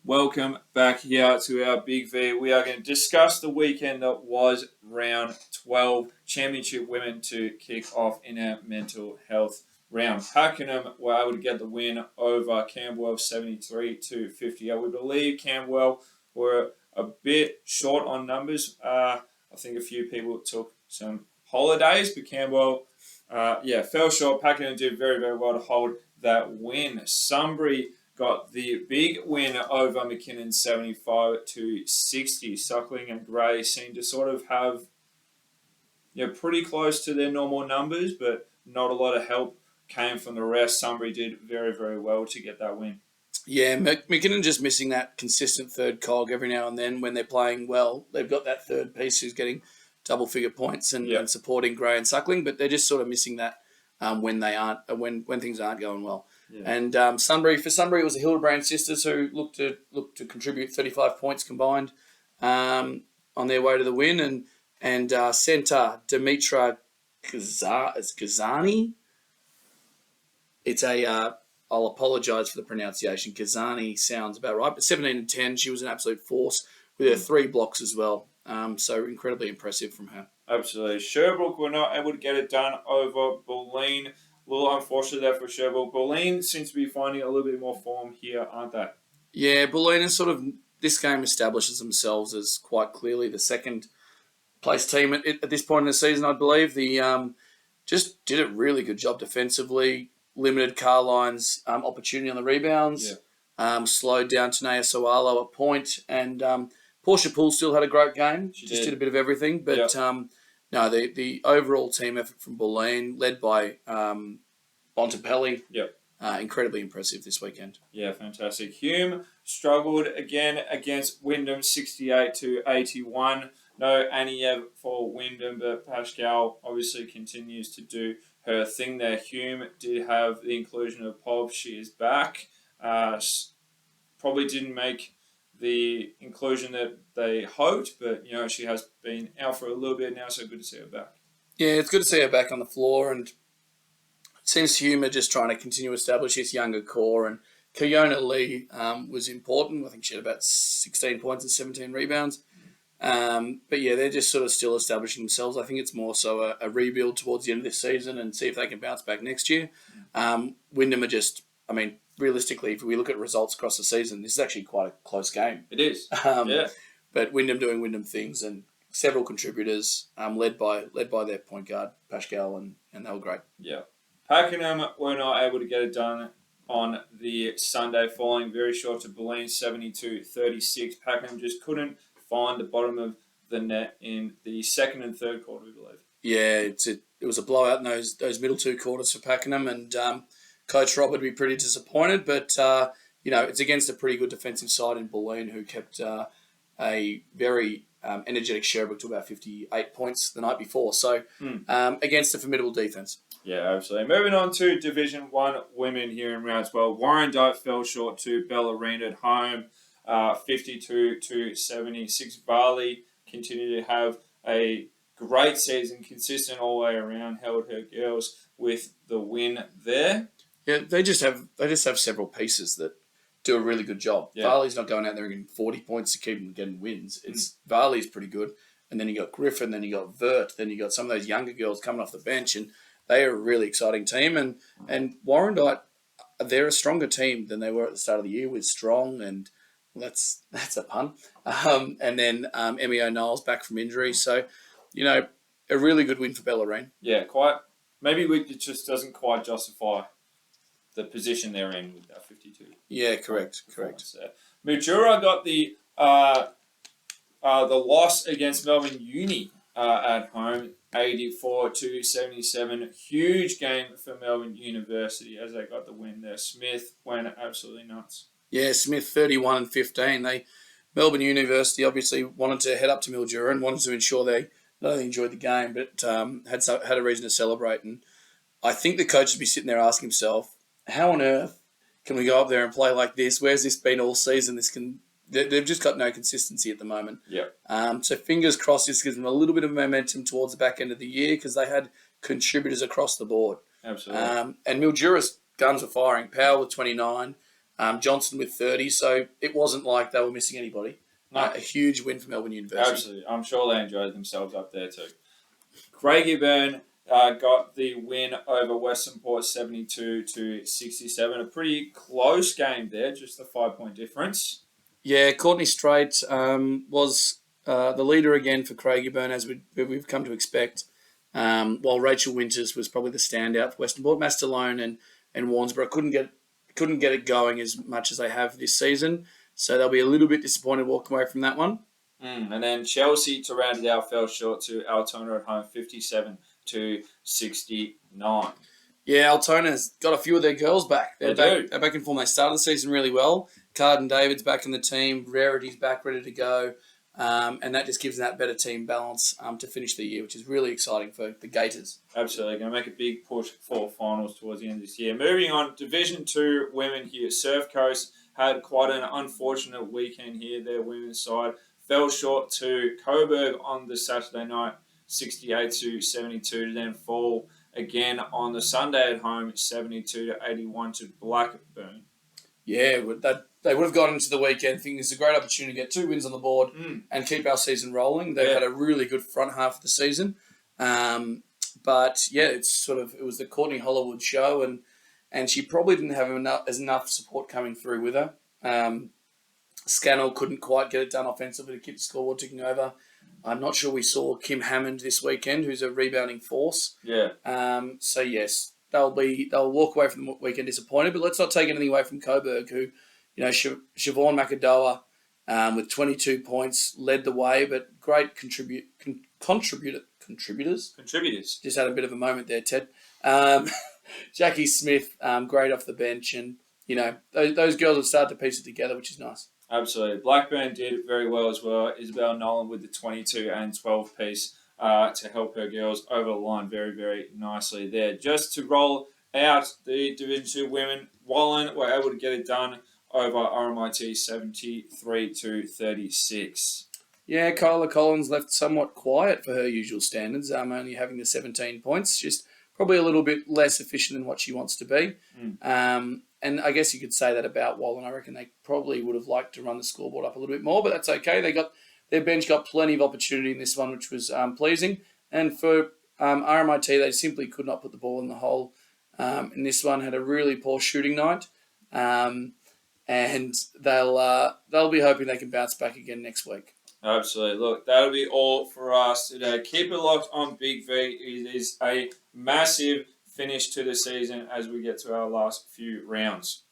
Welcome back here to our Big V. We are going to discuss the weekend that was round 12, Championship Women to kick off in our mental health round. Pakenham were able to get the win over Camberwell 73-50. We believe Camberwell were a bit short on numbers. I think a few people took some holidays, but Camberwell, fell short. Pakenham did very, very well to hold that win. Sunbury got the big win over McKinnon 75-60. Suckling and Gray seemed to sort of have pretty close to their normal numbers, but not a lot of help came from the rest. Sunbury did very, very well to get that win. Yeah, McKinnon just missing that consistent third cog every now and then when they're playing well. They've got that third piece who's getting double-figure points and supporting Gray and Suckling, but they're just sort of missing that when things aren't going well. Yeah. And Sunbury, it was the Hildebrand sisters who looked to contribute 35 points combined on their way to the win, and centre Dimitra Kazani. It's I'll apologise for the pronunciation. Kazani sounds about right, but 17 and 10, she was an absolute force with her 3 blocks as well. So incredibly impressive from her. Absolutely. Sherbrooke were not able to get it done over Bulleen. A little unfortunate there for Sherbrooke. Bulleen seems to be finding a little bit more form here, aren't they? Yeah, Bulleen is this game establishes themselves as quite clearly the second place team at this point in the season, I believe. The just did a really good job defensively, limited Carline's opportunity on the rebounds, slowed down Tanea Sawalo a point, and Portia Poole still had a great game. She just did a bit of everything. But the overall team effort from Bulleen, led by Bontempelli, incredibly impressive this weekend. Yeah, fantastic. Hume struggled again against Wyndham 68-81. No Aniev for Wyndham, but Pascal obviously continues to do her thing there. Hume did have the inclusion of Pov. She is back. Probably didn't make the inclusion that they hoped, but she has been out for a little bit now, so good to see her back. Yeah, it's good to see her back on the floor, and it seems Hume are just trying to continue to establish this younger core, and Kiona Lee was important. I think she had about 16 points and 17 rebounds. But yeah, they're just sort of still establishing themselves. I think it's more so a rebuild towards the end of this season and see if they can bounce back next year. Wyndham are just, realistically, if we look at results across the season, this is actually quite a close game. It is. But Wyndham doing Wyndham things, and several contributors, led by their point guard, Pascal, and they were great. Yeah. Pakenham were not able to get it done on the Sunday, falling very short to Bulleen 72-36. Pakenham just couldn't find the bottom of the net in the second and third quarter, we believe. Yeah, it was a blowout in those middle 2 quarters for Pakenham, and Coach Rob would be pretty disappointed, but it's against a pretty good defensive side in Bulleen, who kept a very energetic Sherbrooke to about 58 points the night before. So against a formidable defense. Yeah, absolutely. Moving on to Division 1 women here in round 12. Warrandyte fell short to Bellarine at home, 52-76. Varley continued to have a great season, consistent all the way around, held her girls with the win there. Yeah, they just have several pieces that do a really good job. Yeah. Varley's not going out there and getting 40 points to keep them getting wins. Varley's pretty good, and then you got Griffin, then you got Vert, then you got some of those younger girls coming off the bench, and they are a really exciting team. And Warrandyte, they're a stronger team than they were at the start of the year with Strong, and that's a pun. And then Emmy O'Neill's back from injury, so a really good win for Bellarine. Yeah, quite. Maybe it just doesn't quite justify the position they're in with that 52. Yeah, correct. Mildura got the loss against Melbourne Uni at home, 84-77. Huge game for Melbourne University as they got the win there. Smith went absolutely nuts. Yeah, Smith 31-15. Melbourne University obviously wanted to head up to Mildura and wanted to ensure they not only enjoyed the game but had a reason to celebrate. And I think the coach would be sitting there asking himself, how on earth can we go up there and play like this? Where's this been all season? They've just got no consistency at the moment. Yeah. So fingers crossed this gives them a little bit of momentum towards the back end of the year because they had contributors across the board. Absolutely. And Mildura's guns were firing. Powell with 29, Johnson with 30. So it wasn't like they were missing anybody. No. A huge win for Melbourne University. Absolutely. I'm sure they enjoyed themselves up there too. Craigieburn got the win over Western Port 72-67. A pretty close game there, just a 5-point difference. Yeah, Courtney Strait was the leader again for Craigieburn, as we've come to expect, while Rachel Winters was probably the standout for Western Port. Mastalone and Warnsborough couldn't get it going as much as they have this season, so they'll be a little bit disappointed walking away from that one. And then Chelsea, to round it out, fell short to Altona at home, 57-69. Yeah, Altona's got a few of their girls back. They're back in form. They started the season really well. Carden David's back in the team. Rarity's back, ready to go. And that just gives them that better team balance to finish the year, which is really exciting for the Gators. Absolutely. Going to make a big push for finals towards the end of this year. Moving on, Division 2 women here. Surf Coast had quite an unfortunate weekend here. Their women's side fell short to Coburg on the Saturday night, 68-72, to then fall again on the Sunday at home, 72-81 to Blackburn. Yeah, they would have gone into the weekend thinking it's a great opportunity to get 2 wins on the board and keep our season rolling. They had a really good front half of the season. But yeah, it was the Courtney Hollywood show, and she probably didn't have enough support coming through with her. Scannell couldn't quite get it done offensively to keep the scoreboard ticking over. I'm not sure we saw Kim Hammond this weekend, who's a rebounding force. Yeah. So yes, they'll walk away from the weekend disappointed. But let's not take anything away from Coburg, who, Siobhan Makadoa with 22 points led the way, but great contributors. Just had a bit of a moment there, Ted. Jackie Smith, great off the bench, and those girls have started to piece it together, which is nice. Absolutely. Blackburn did very well as well. Isabel Nolan with the 22 and 12 piece to help her girls over the line very, very nicely there. Just to roll out the Division 2 women, Wallen were able to get it done over RMIT 73-36. Yeah, Kyla Collins left somewhat quiet for her usual standards, only having the 17 points, just probably a little bit less efficient than what she wants to be. And I guess you could say that about Wallen. I reckon they probably would have liked to run the scoreboard up a little bit more, but that's okay. Their bench got plenty of opportunity in this one, which was pleasing. And for RMIT, they simply could not put the ball in the hole. In this one, had a really poor shooting night, and they'll be hoping they can bounce back again next week. Absolutely. Look, that'll be all for us today. Keep it locked on Big V. It is a massive finish to the season as we get to our last few rounds.